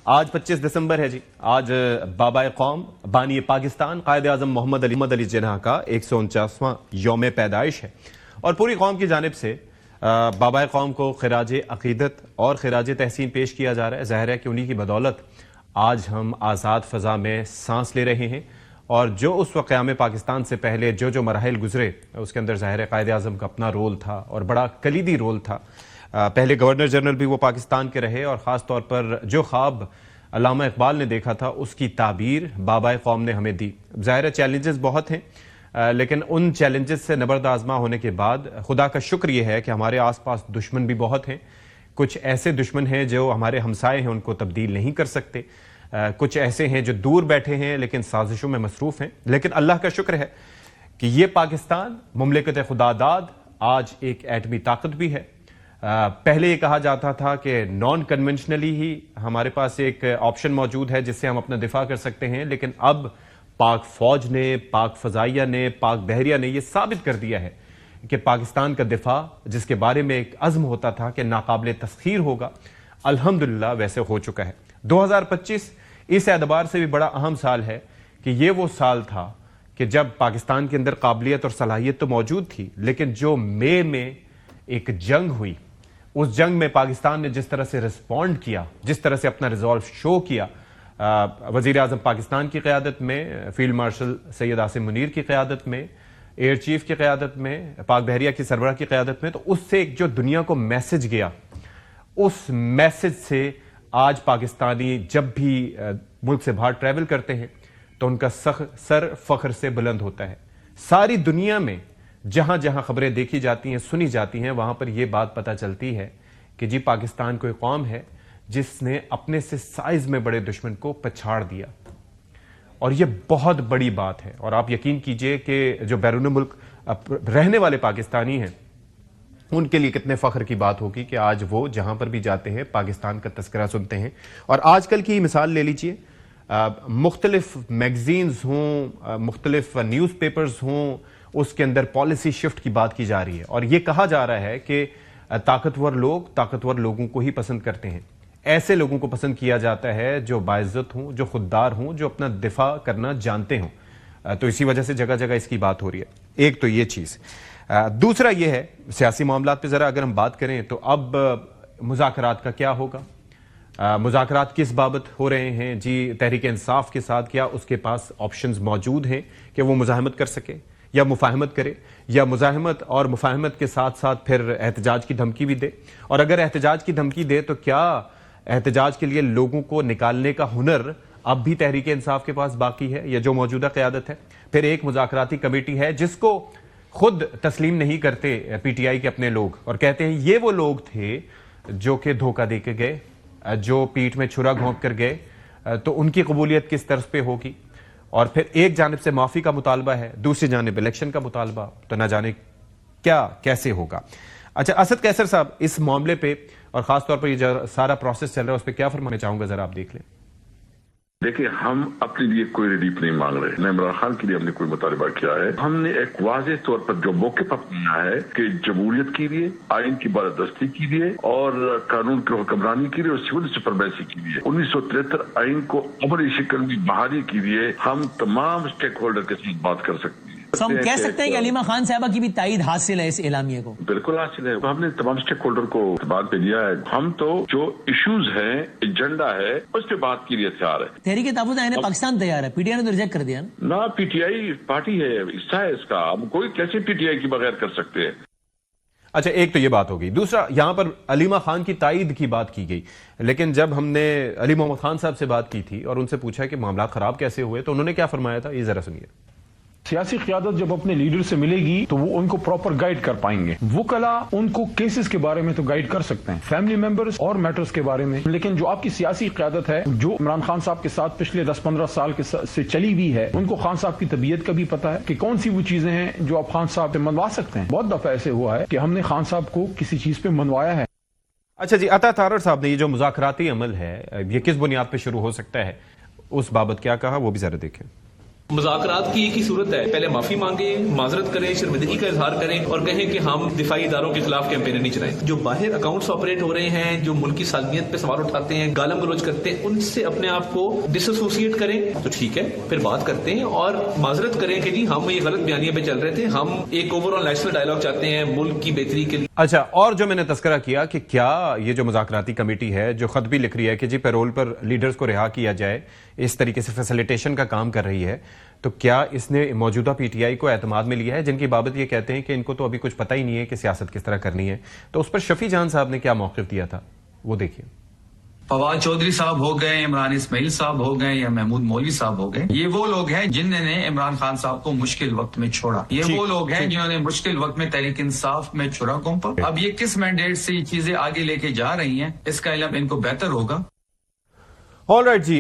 آج 25 دسمبر ہے جی. آج بابا قوم بانی پاکستان قائد اعظم محمد علی جناح کا 149واں یوم پیدائش ہے اور پوری قوم کی جانب سے بابا قوم کو خراج عقیدت اور خراج تحسین پیش کیا جا رہا ہے. ظاہر ہے کہ انہی کی بدولت آج ہم آزاد فضا میں سانس لے رہے ہیں اور جو اس وقت قیام پاکستان سے پہلے جو مراحل گزرے اس کے اندر ظاہر ہے قائد اعظم کا اپنا رول تھا اور بڑا کلیدی رول تھا. پہلے گورنر جنرل بھی وہ پاکستان کے رہے اور خاص طور پر جو خواب علامہ اقبال نے دیکھا تھا اس کی تعبیر بابا قوم نے ہمیں دی. ظاہر ہے چیلنجز بہت ہیں لیکن ان چیلنجز سے نبرد آزما ہونے کے بعد خدا کا شکر یہ ہے کہ ہمارے آس پاس دشمن بھی بہت ہیں. کچھ ایسے دشمن ہیں جو ہمارے ہمسائے ہیں ان کو تبدیل نہیں کر سکتے, کچھ ایسے ہیں جو دور بیٹھے ہیں لیکن سازشوں میں مصروف ہیں. لیکن اللہ کا شکر ہے کہ یہ پاکستان مملکت خدا داد آج ایک ایٹمی طاقت بھی ہے. پہلے یہ کہا جاتا تھا کہ نان کنونشنلی ہی ہمارے پاس ایک آپشن موجود ہے جس سے ہم اپنا دفاع کر سکتے ہیں, لیکن اب پاک فوج نے, پاک فضائیہ نے, پاک بحریہ نے یہ ثابت کر دیا ہے کہ پاکستان کا دفاع جس کے بارے میں ایک عزم ہوتا تھا کہ ناقابل تسخیر ہوگا, الحمدللہ ویسے ہو چکا ہے. 2025 اس اعتبار سے بھی بڑا اہم سال ہے کہ یہ وہ سال تھا کہ جب پاکستان کے اندر قابلیت اور صلاحیت تو موجود تھی لیکن جو مئی میں ایک جنگ ہوئی, اس جنگ میں پاکستان نے جس طرح سے رسپونڈ کیا, جس طرح سے اپنا ریزولو شو کیا, وزیر اعظم پاکستان کی قیادت میں, فیلڈ مارشل سید عاصم منیر کی قیادت میں, ایئر چیف کی قیادت میں, پاک بحریہ کی سربراہ کی قیادت میں, تو اس سے ایک جو دنیا کو میسج گیا, اس میسج سے آج پاکستانی جب بھی ملک سے باہر ٹریول کرتے ہیں تو ان کا سر فخر سے بلند ہوتا ہے. ساری دنیا میں جہاں جہاں خبریں دیکھی جاتی ہیں, سنی جاتی ہیں, وہاں پر یہ بات پتہ چلتی ہے کہ جی پاکستان کوئی قوم ہے جس نے اپنے سے سائز میں بڑے دشمن کو پچھاڑ دیا, اور یہ بہت بڑی بات ہے. اور آپ یقین کیجئے کہ جو بیرون ملک رہنے والے پاکستانی ہیں ان کے لیے کتنے فخر کی بات ہوگی کہ آج وہ جہاں پر بھی جاتے ہیں پاکستان کا تذکرہ سنتے ہیں. اور آج کل کی مثال لے لیجئے, مختلف میگزینز ہوں, مختلف نیوز پیپرز ہوں, اس کے اندر پالیسی شفٹ کی بات کی جا رہی ہے اور یہ کہا جا رہا ہے کہ طاقتور لوگ طاقتور لوگوں کو ہی پسند کرتے ہیں. ایسے لوگوں کو پسند کیا جاتا ہے جو باعزت ہوں, جو خوددار ہوں, جو اپنا دفاع کرنا جانتے ہوں. تو اسی وجہ سے جگہ جگہ اس کی بات ہو رہی ہے. ایک تو یہ چیز. دوسرا یہ ہے سیاسی معاملات پہ ذرا اگر ہم بات کریں تو اب مذاکرات کا کیا ہوگا, مذاکرات کس بابت ہو رہے ہیں جی. تحریک انصاف کے ساتھ کیا اس کے پاس آپشنز موجود ہیں کہ وہ مزاحمت کر سکے یا مفاہمت کرے, یا مزاحمت اور مفاہمت کے ساتھ ساتھ پھر احتجاج کی دھمکی بھی دے؟ اور اگر احتجاج کی دھمکی دے تو کیا احتجاج کے لیے لوگوں کو نکالنے کا ہنر اب بھی تحریک انصاف کے پاس باقی ہے, یا جو موجودہ قیادت ہے؟ پھر ایک مذاکراتی کمیٹی ہے جس کو خود تسلیم نہیں کرتے پی ٹی آئی کے اپنے لوگ اور کہتے ہیں یہ وہ لوگ تھے جو کہ دھوکہ دے کے گئے, جو پیٹھ میں چھرا گھونپ کر گئے, تو ان کی قبولیت کس طرز پہ ہوگی؟ اور پھر ایک جانب سے معافی کا مطالبہ ہے, دوسری جانب الیکشن کا مطالبہ, تو نہ جانے کیا کیسے ہوگا. اچھا اسد قیصر صاحب, اس معاملے پہ اور خاص طور پر یہ جو سارا پروسیس چل رہا ہے اس پہ کیا فرمانا چاہوں گا, ذرا آپ دیکھ لیں. دیکھیں, ہم اپنے لیے کوئی ریلیف نہیں مانگ رہے, نہ عمران خان کے لیے ہم نے کوئی مطالبہ کیا ہے. ہم نے ایک واضح طور پر جو موقف اپنایا ہے کہ جمہوریت کے لیے, آئین کی بالادستی کے لیے اور قانون کی حکمرانی کے لیے اور سول سپرمیسی کے لیے 1973 آئین کو عملی شکل میں بحالی کے لیے ہم تمام اسٹیک ہولڈر کے ساتھ بات کر سکتے ہیں. ہم کہہ سکتے ہیں کہ علیمہ خان صاحبہ کی بھی تائید حاصل ہے اس اعلامیے کو؟ بالکل حاصل ہے. ہم نے تمام اسٹیک ہولڈر کو بات پہ لیا ہے. ہم تو جو ایشوز ہیں, ایجنڈا ہے, اس پہ بات کے لیے تیار ہے. تحریک تحفظ آئین پاکستان تیار ہے, پی ٹی آئی نے تو ریجیکٹ کر دیا نا. پی ٹی آئی پارٹی ہے, حصہ ہے اس کا, ہم کوئی کیسے پی ٹی آئی کی بغیر کر سکتے ہیں. اچھا ایک تو یہ بات ہوگی. دوسرا, یہاں پر علیمہ خان کی تائید کی بات کی گئی, لیکن جب ہم نے علی محمد خان صاحب سے بات کی تھی اور ان سے پوچھا کہ معاملات خراب کیسے ہوئے تو انہوں نے کیا فرمایا تھا, یہ ذرا سنیے. سیاسی قیادت جب اپنے لیڈر سے ملے گی تو وہ ان کو پراپر گائیڈ کر پائیں گے. وکلا ان کو کیسز کے بارے میں تو گائیڈ کر سکتے ہیں, فیملی ممبرز اور میٹرز کے بارے میں, لیکن جو آپ کی سیاسی قیادت ہے جو عمران خان صاحب کے ساتھ پچھلے 10-15 سال سے چلی ہوئی ہے, ان کو خان صاحب کی طبیعت کا بھی پتا ہے کہ کون سی وہ چیزیں ہیں جو آپ خان صاحب پہ منوا سکتے ہیں. بہت دفعہ ایسے ہوا ہے کہ ہم نے خان صاحب کو کسی چیز پہ منوایا ہے. اچھا جی, عطا تارڑ صاحب نے یہ جو مذاکراتی عمل ہے یہ کس بنیاد پہ شروع ہو سکتا ہے, اس بابت کیا کہا, وہ بھی ذرا دیکھیں. مذاکرات کی ایک ہی صورت ہے، پہلے معافی مانگیں، معذرت کریں، شرمندگی کا اظہار کریں اور کہیں کہ ہم دفاعی اداروں کے خلاف کیمپین نہیں چلائیں. جو باہر اکاؤنٹس آپریٹ ہو رہے ہیں، جو ملک کی سالمیت پہ سوال اٹھاتے ہیں، گالم گلوچ کرتے ہیں، ان سے اپنے آپ کو ڈس ایسوسیٹ کریں تو ٹھیک ہے، پھر بات کرتے ہیں اور معذرت کریں کہ جی ہم یہ غلط بیانیے پہ چل رہے تھے، ہم ایک اوور آل نیشنل ڈائلاگ چاہتے ہیں ملک کی بہتری کے لیے. اچھا، اور جو میں نے تذکرہ کیا کہ کیا یہ جو مذاکراتی کمیٹی ہے جو خط بھی لکھ رہی ہے کہ جی پیرول پر لیڈرز کو رہا کیا جائے، اس طریقے سے فیسیلیٹیشن کا کام کر رہی ہے، تو کیا اس نے موجودہ پی ٹی آئی کو اعتماد میں لیا ہے، جن کی بابت یہ کہتے ہیں کہ ان کو تو ابھی کچھ پتہ ہی نہیں ہے کہ سیاست کس طرح کرنی ہے؟ تو اس پر شفیع جان صاحب نے کیا موقف دیا تھا، وہ دیکھیے. فواد چودھری صاحب ہو گئے، عمران اسماعیل صاحب ہو گئے یا محمود مولوی صاحب ہو گئے، یہ وہ لوگ ہیں جنہوں نے عمران خان صاحب کو مشکل وقت میں چھوڑا. یہ وہ لوگ ہیں جنہوں نے مشکل وقت میں تحریک انصاف میں چھوڑا قوم پر. اب یہ کس مینڈیٹ سے یہ چیزیں آگے لے کے جا رہی ہیں، اس کا علم ان کو بہتر ہوگا. آل رائٹ جی.